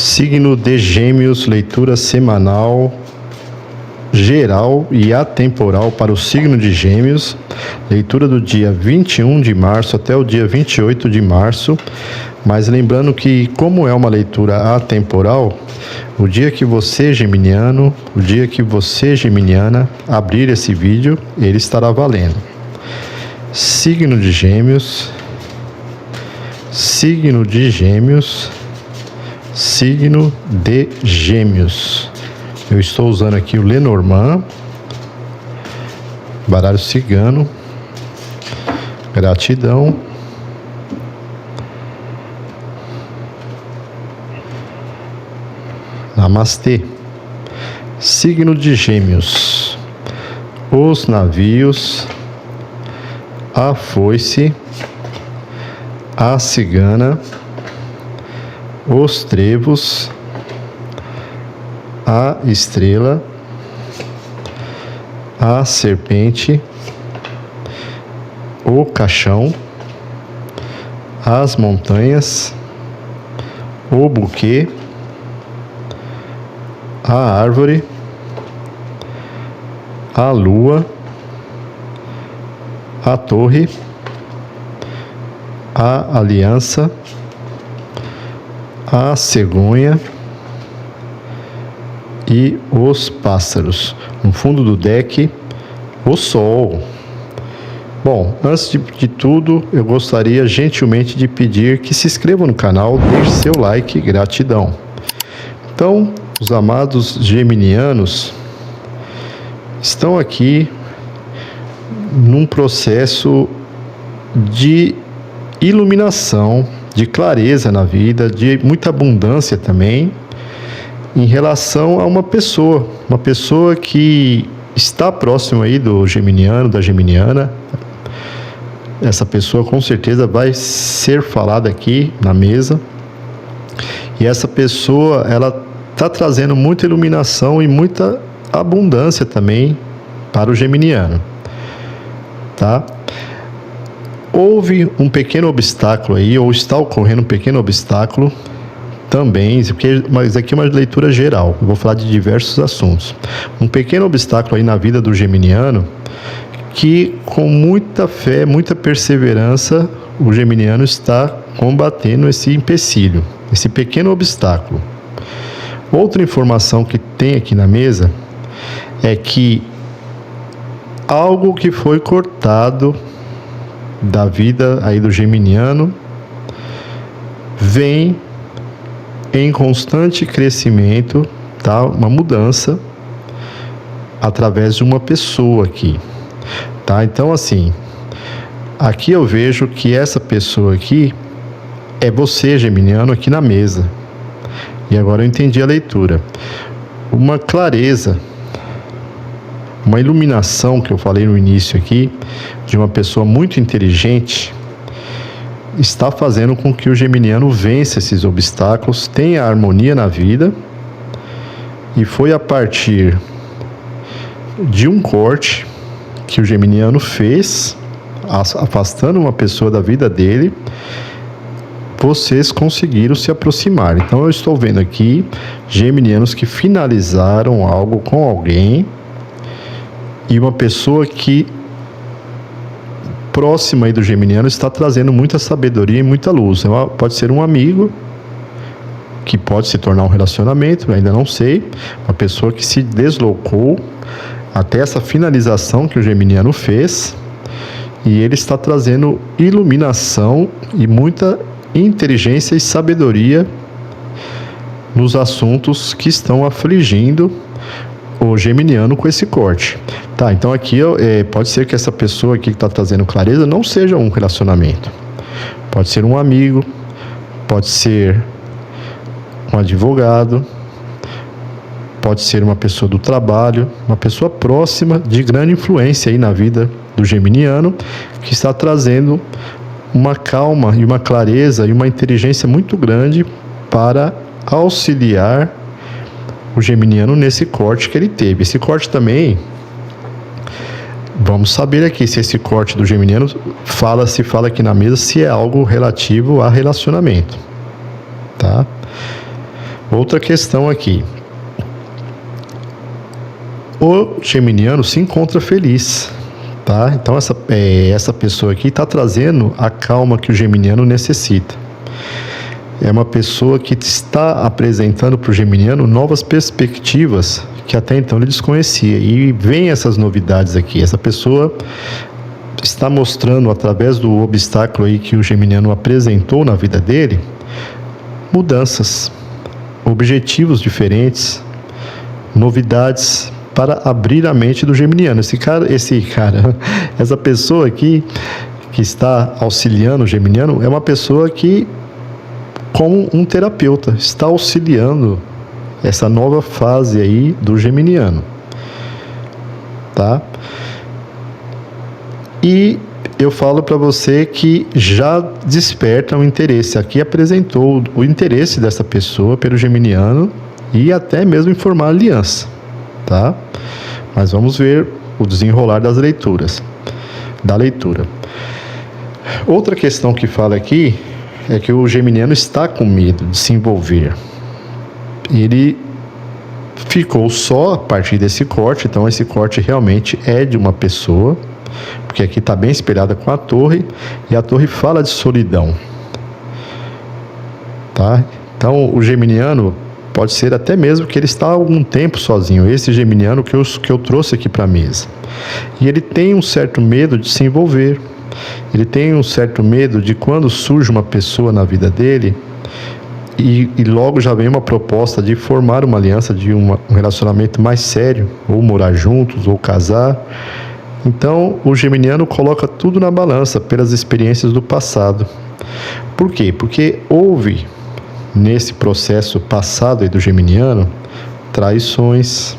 Signo de Gêmeos, leitura semanal, geral e atemporal para o signo de Gêmeos. Leitura do dia 21 de março até o dia 28 de março. Mas lembrando que, como é uma leitura atemporal, o dia que você, geminiano, o dia que você, geminiana, abrir esse vídeo, ele estará valendo. Signo de Gêmeos, signo de Gêmeos, signo de Gêmeos. Eu estou usando aqui o Lenormand, baralho cigano. Gratidão. Namastê. Signo de Gêmeos. Os navios, a foice, a cigana, os trevos, a estrela, a serpente, o caixão, as montanhas, o buquê, a árvore, a lua, a torre, a aliança, a cegonha e os pássaros. No fundo do deck, o sol. Bom, antes de tudo, eu gostaria gentilmente de pedir que se inscreva no canal, deixe seu like, gratidão. Então, os amados geminianos estão aqui num processo de iluminação, de clareza na vida, de muita abundância também, em relação a uma pessoa que está próxima aí do geminiano, da geminiana. Essa pessoa com certeza vai ser falada aqui na mesa. E essa pessoa, ela está trazendo muita iluminação e muita abundância também para o geminiano, tá? Houve um pequeno obstáculo aí, ou está ocorrendo um pequeno obstáculo também, mas aqui é uma leitura geral, eu vou falar de diversos assuntos. Um pequeno obstáculo aí na vida do geminiano, que com muita fé, muita perseverança, o geminiano está combatendo esse empecilho, esse pequeno obstáculo. Outra informação que tem aqui na mesa é que algo que foi cortado da vida aí do geminiano vem em constante crescimento, tá? Uma mudança através de uma pessoa aqui, tá? Então, assim, aqui eu vejo que essa pessoa aqui é você, geminiano, aqui na mesa. E agora eu entendi a leitura. Uma clareza, uma iluminação que eu falei no início aqui, de uma pessoa muito inteligente, está fazendo com que o geminiano vença esses obstáculos, tenha harmonia na vida. E foi a partir de um corte que o geminiano fez, afastando uma pessoa da vida dele, vocês conseguiram se aproximar. Então eu estou vendo aqui geminianos que finalizaram algo com alguém, e uma pessoa que próxima aí do geminiano está trazendo muita sabedoria e muita luz. Pode ser um amigo, que pode se tornar um relacionamento, ainda não sei. Uma pessoa que se deslocou até essa finalização que o geminiano fez, e ele está trazendo iluminação e muita inteligência e sabedoria nos assuntos que estão afligindo o geminiano com esse corte. Tá, então aqui pode ser que essa pessoa aqui que está trazendo clareza não seja um relacionamento. Pode ser um amigo, pode ser um advogado, pode ser uma pessoa do trabalho, uma pessoa próxima de grande influência aí na vida do geminiano, que está trazendo uma calma e uma clareza e uma inteligência muito grande para auxiliar o geminiano nesse corte que ele teve. Esse corte também, vamos saber aqui se esse corte do geminiano se fala aqui na mesa se é algo relativo a relacionamento, tá? Outra questão aqui. O geminiano se encontra feliz, tá? Então essa pessoa aqui está trazendo a calma que o geminiano necessita. É uma pessoa que está apresentando para o geminiano novas perspectivas que até então ele desconhecia. E vem essas novidades aqui. Essa pessoa está mostrando, através do obstáculo aí que o geminiano apresentou na vida dele, mudanças, objetivos diferentes, novidades para abrir a mente do geminiano. Essa pessoa aqui que está auxiliando o geminiano é uma pessoa que, como um terapeuta, está auxiliando essa nova fase aí do geminiano, tá? E eu falo para você que já desperta um interesse. Aqui apresentou o interesse dessa pessoa pelo geminiano e até mesmo em formar aliança, tá? Mas vamos ver o desenrolar da leitura. Outra questão que fala aqui é que o geminiano está com medo de se envolver. Ele ficou só a partir desse corte, então esse corte realmente é de uma pessoa, porque aqui está bem espelhada com a torre, e a torre fala de solidão, tá? Então o geminiano pode ser até mesmo que ele está há algum tempo sozinho, esse geminiano que eu trouxe aqui para a mesa. E ele tem um certo medo de se envolver, ele tem um certo medo de quando surge uma pessoa na vida dele, e logo já vem uma proposta de formar uma aliança, de um relacionamento mais sério, ou morar juntos, ou casar. Então o geminiano coloca tudo na balança pelas experiências do passado. Por quê? Porque houve nesse processo passado aí do geminiano traições,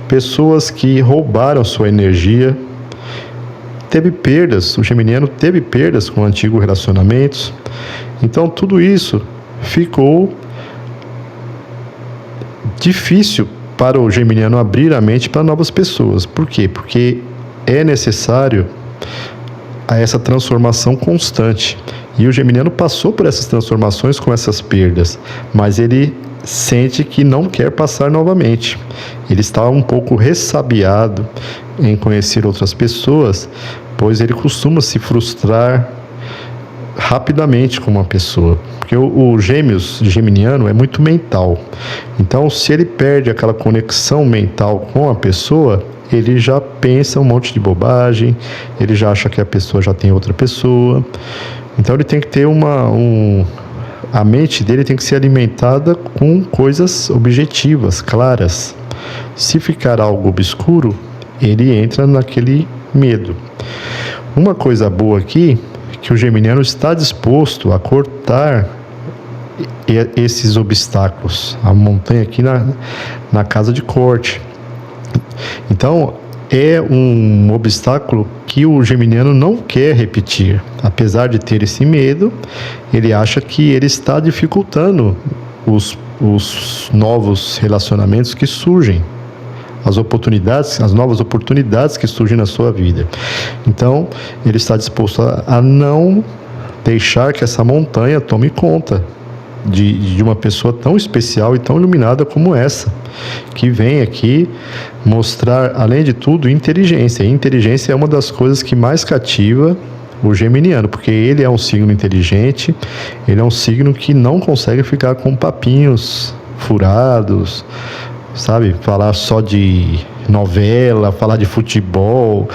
pessoas que roubaram sua energia, teve perdas, o geminiano teve perdas com antigos relacionamentos. Então tudo isso ficou difícil para o geminiano abrir a mente para novas pessoas. Por quê? Porque é necessário essa transformação constante. E o geminiano passou por essas transformações com essas perdas, mas ele sente que não quer passar novamente. Ele está um pouco ressabiado em conhecer outras pessoas, pois ele costuma se frustrar rapidamente com uma pessoa. Porque o geminiano é muito mental. Então, se ele perde aquela conexão mental com a pessoa, ele já pensa um monte de bobagem, ele já acha que a pessoa já tem outra pessoa. Então ele tem que ter a mente dele tem que ser alimentada com coisas objetivas, claras. Se ficar algo obscuro, ele entra naquele medo. Uma coisa boa aqui é que o geminiano está disposto a cortar esses obstáculos, a montanha aqui na casa de corte. Então é um obstáculo que o geminiano não quer repetir. Apesar de ter esse medo, ele acha que ele está dificultando os novos relacionamentos que surgem, as novas oportunidades que surgem na sua vida. Então, ele está disposto a não deixar que essa montanha tome conta de uma pessoa tão especial e tão iluminada como essa, que vem aqui mostrar, além de tudo, inteligência. E inteligência é uma das coisas que mais cativa o geminiano, porque ele é um signo inteligente, ele é um signo que não consegue ficar com papinhos furados, sabe? Falar só de novela, falar de futebol,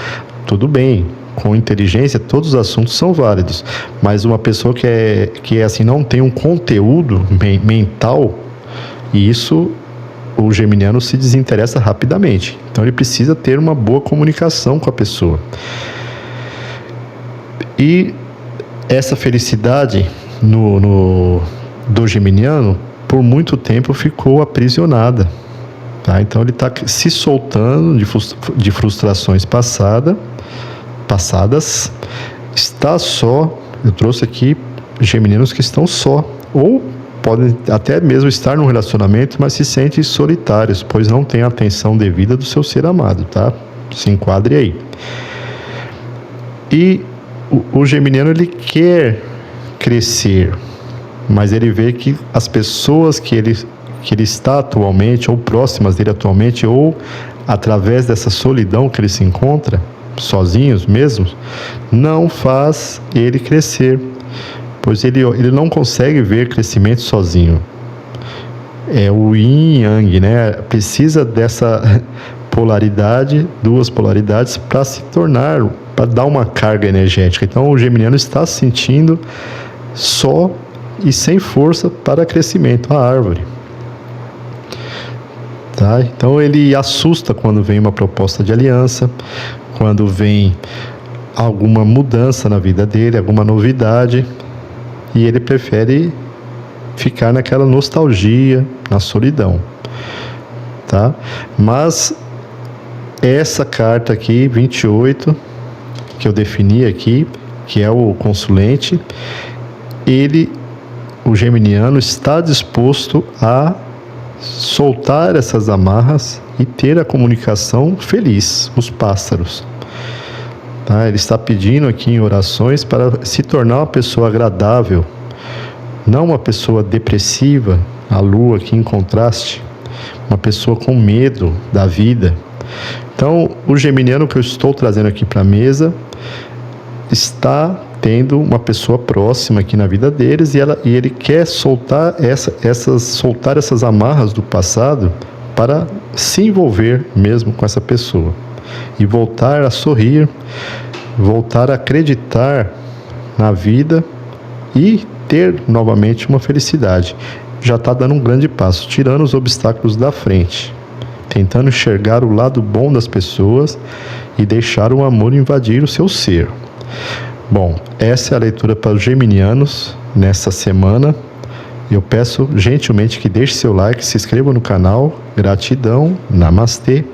tudo bem. Com inteligência, todos os assuntos são válidos, mas uma pessoa que é assim, não tem um conteúdo mental, e isso o geminiano se desinteressa rapidamente. Então ele precisa ter uma boa comunicação com a pessoa. E essa felicidade do geminiano, por muito tempo, ficou aprisionada. Tá? Então ele está se soltando de frustrações passadas, está só. Eu trouxe aqui geminianos que estão só, ou podem até mesmo estar num relacionamento, mas se sentem solitários, pois não têm a atenção devida do seu ser amado, tá? Se enquadre aí. E o geminiano, ele quer crescer, mas ele vê que as pessoas que que ele está atualmente, ou próximas dele atualmente, ou através dessa solidão que ele se encontra, sozinhos mesmos, não faz ele crescer, pois ele não consegue ver crescimento sozinho. É o yin e yang, né? Precisa dessa polaridade, duas polaridades, para se tornar, para dar uma carga energética. Então o geminiano está se sentindo só e sem força para crescimento, a árvore. Tá? Então ele assusta quando vem uma proposta de aliança, quando vem alguma mudança na vida dele, alguma novidade, e ele prefere ficar naquela nostalgia, na solidão, tá? Mas essa carta aqui, 28, que eu defini aqui, que é o consulente, o geminiano está disposto a soltar essas amarras e ter a comunicação feliz, os pássaros. Tá? Ele está pedindo aqui em orações para se tornar uma pessoa agradável, não uma pessoa depressiva, a lua aqui em contraste, uma pessoa com medo da vida. Então, o geminiano que eu estou trazendo aqui para a mesa está tendo uma pessoa próxima aqui na vida deles e ele quer soltar essas amarras do passado para se envolver mesmo com essa pessoa e voltar a sorrir, voltar a acreditar na vida e ter novamente uma felicidade. Já está dando um grande passo, tirando os obstáculos da frente, tentando enxergar o lado bom das pessoas e deixar o amor invadir o seu ser. Bom, essa é a leitura para os geminianos nessa semana. Eu peço gentilmente que deixe seu like, se inscreva no canal. Gratidão, namastê.